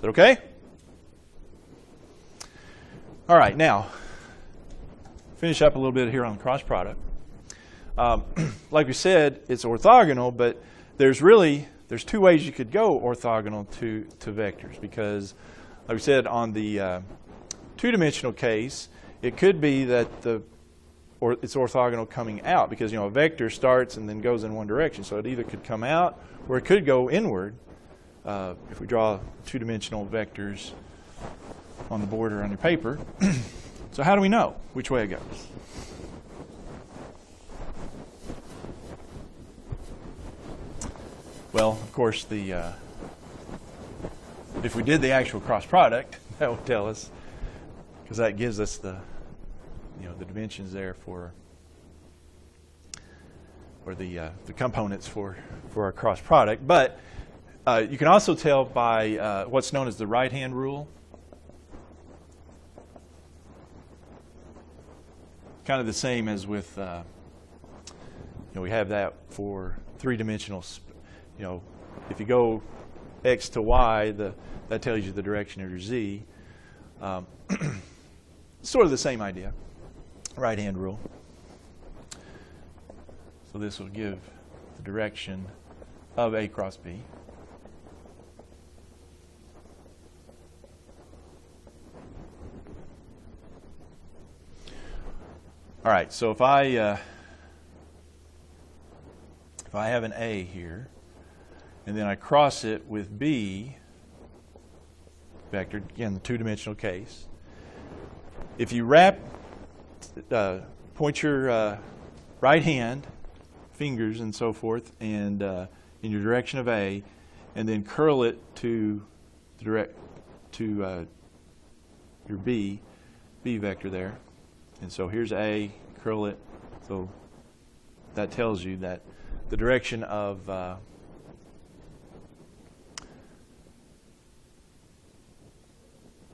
that okay? All right, now, finish up a little bit here on cross product. Like we said, it's orthogonal, but there's two ways you could go orthogonal to vectors, because, like we said, on the two-dimensional case, it could be that it's orthogonal coming out, because a vector starts and then goes in one direction, so it either could come out or it could go inward if we draw two-dimensional vectors on the board or on your paper. So how do we know which way it goes? Well, of course, if we did the actual cross product, that would tell us, because that gives us the dimensions there for the components for our cross product. But you can also tell by what's known as the right-hand rule. Kind of the same as with, we have that for three-dimensional. If you go x to y, that tells you the direction of your z. Sort of the same idea, right-hand rule. So this will give the direction of A cross B. All right, so if I have an A here, and then I cross it with B vector, again, the two-dimensional case, if you point your right hand, fingers and so forth, and in your direction of A, and then curl it to your B vector there. And so here's A, curl it. So that tells you that the direction of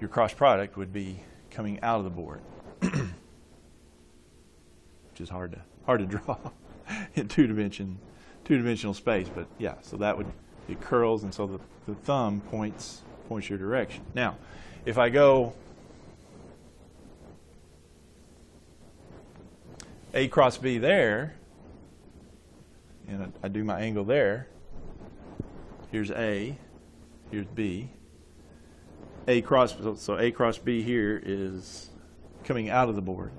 your cross product would be coming out of the board, which is hard to draw in two-dimensional space. But yeah, so it curls, and so the thumb points your direction. Now, if I go A cross B there, and I do my angle there, here's A, here's B. So A cross B here is coming out of the board.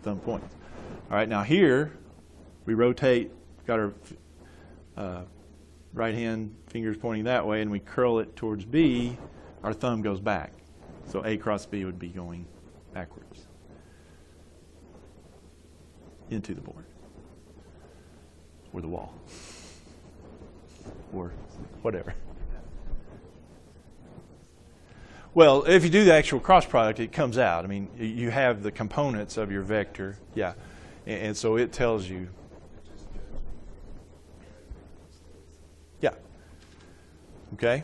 Thumb points. All right, now here we rotate, got our right hand fingers pointing that way, and we curl it towards B, our thumb goes back. So A cross B would be going backwards into the board or the wall or whatever. Well, if you do the actual cross product, it comes out. I mean, you have the components of your vector, yeah, and so it tells you. Yeah. Okay.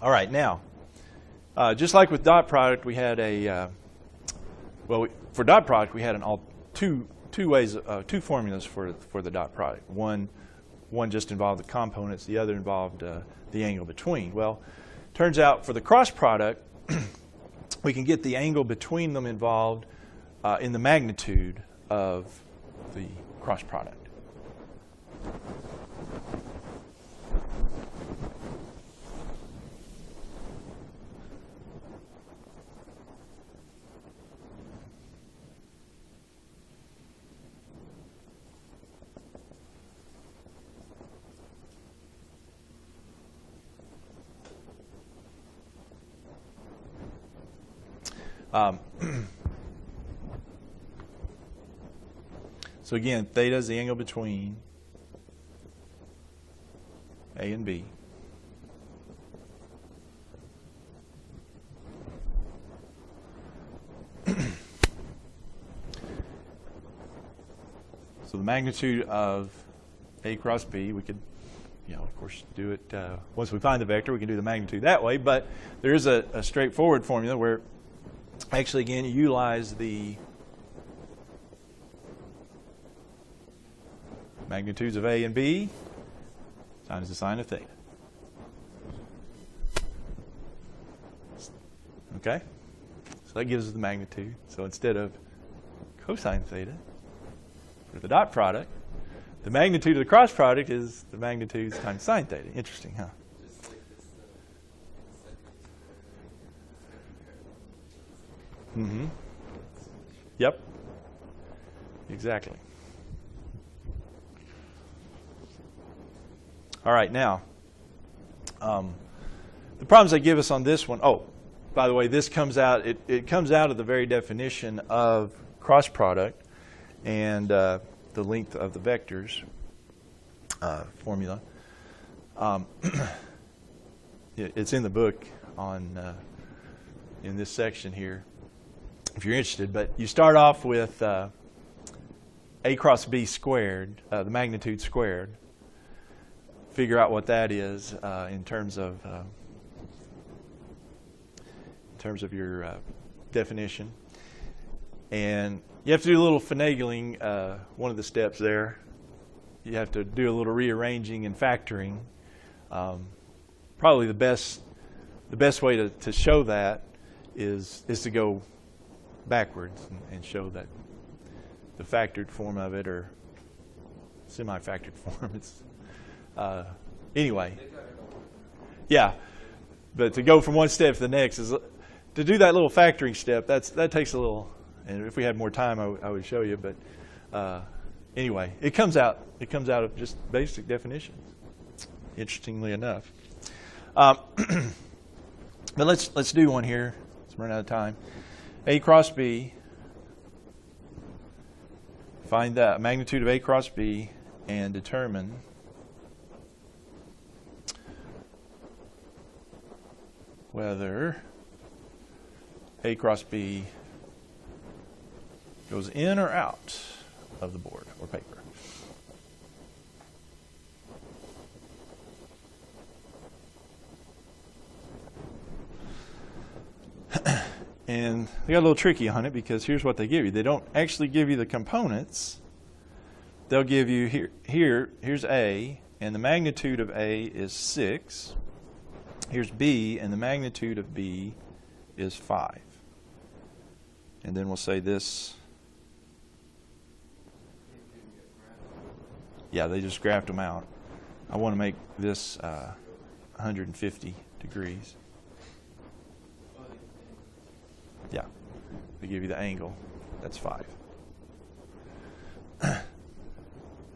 All right, now, just like with dot product, we had for dot product we had two formulas for the dot product. One just involved the components, the other involved the angle between. Well, turns out for the cross product, we can get the angle between them involved in the magnitude of the cross product. So again, theta is the angle between A and B. So the magnitude of A cross B, we could, of course, do it once we find the vector. We can do the magnitude that way, but there is a straightforward formula where Actually, again, you utilize the magnitudes of A and B times the sine of theta. Okay? So that gives us the magnitude. So instead of cosine theta for the dot product, the magnitude of the cross product is the magnitudes times sine theta. Interesting, huh? Mm-hmm. Yep. Exactly. All right, now, the problems they give us on this one, oh, by the way, this comes out, it comes out of the very definition of cross product and the length of the vectors formula. It's in the book on in this section here, if you're interested. But you start off with A cross B squared, the magnitude squared. Figure out what that is in terms of your definition, and you have to do a little finagling. One of the steps there, you have to do a little rearranging and factoring. Probably the best way to show that is to go backwards and show that the factored form of it, or semi-factored form. It's anyway, yeah. But to go from one step to the next is to do that little factoring step. That takes a little. And if we had more time, I would show you. But anyway, it comes out of just basic definitions. Interestingly enough, but let's do one here. Let's run out of time. A cross B. Find the magnitude of A cross B and determine whether A cross B goes in or out of the board or paper. And they got a little tricky on it, because here's what they give you. They don't actually give you the components. They'll give you here's A, and the magnitude of A is 6. Here's B, and the magnitude of B is 5. And then we'll say this. Yeah, they just graphed them out. I want to make this 150 degrees. Yeah, they give you the angle. That's 5. So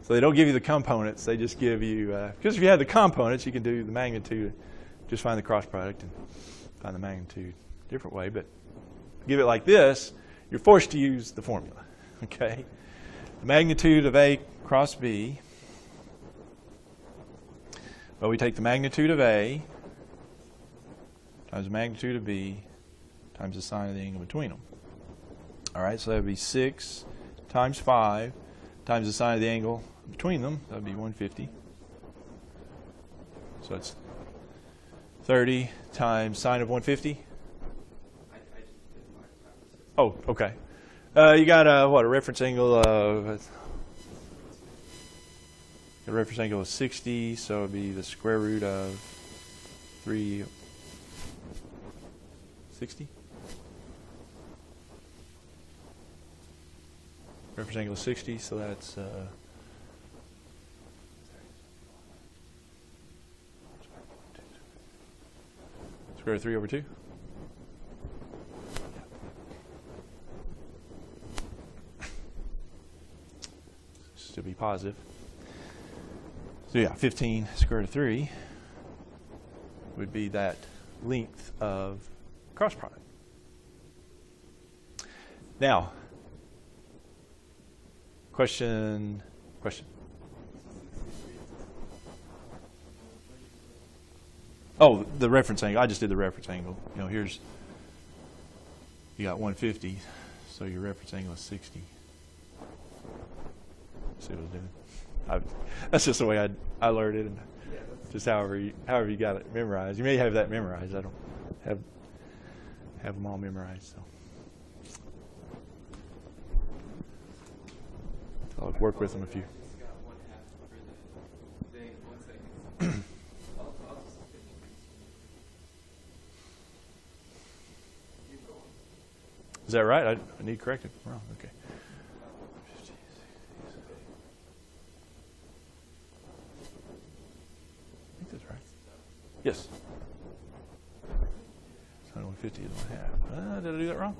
they don't give you the components. They just give you, because if you had the components, you can do the magnitude. Just find the cross product and find the magnitude a different way. But give it like this, you're forced to use the formula. Okay? The magnitude of A cross B. Well, we take the magnitude of A times the magnitude of B times the sine of the angle between them. All right, so that would be 6 times 5 times the sine of the angle between them. That would be 150. So that's 30 times sine of 150. Oh, okay. You got a reference angle of a reference angle of 60, so it would be the square root of 360. Reference angle is 60, so that's square root of 3 over 2. Just to be positive. So yeah, 15 square root of 3 would be that length of cross product. Now, question. Oh, the reference angle. I just did the reference angle. You know, here's, you got 150, so your reference angle is 60. See what I'm doing? That's just the way I learned it, and just however you got it memorized. You may have that memorized. I don't have them all memorized. So. I'll work with them a few. Is that right? I need corrected. Wrong. Okay. I think that's right. Yes. 150 is 1/2. Did I do that wrong?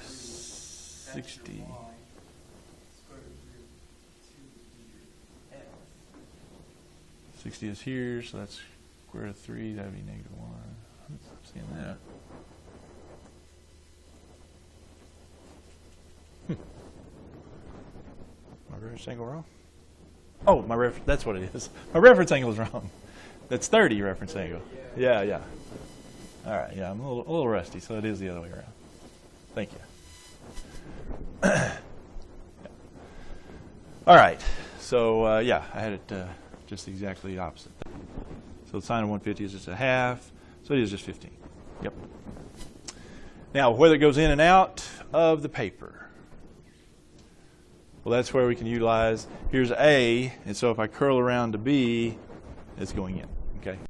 60. 60 is here, so that's square root of 3. That would be -1. I'm seeing that. My reference angle wrong? Oh, that's what it is. My reference angle is wrong. That's 30 reference angle. Yeah. All right, yeah, I'm a little rusty, so it is the other way around. Thank you. All right, so yeah, I had it just exactly the opposite. So the sine of 150 is just 1/2, so it is just 15. Yep. Now, whether it goes in and out of the paper. Well, that's where we can utilize, here's A, and so if I curl around to B, it's going in, okay?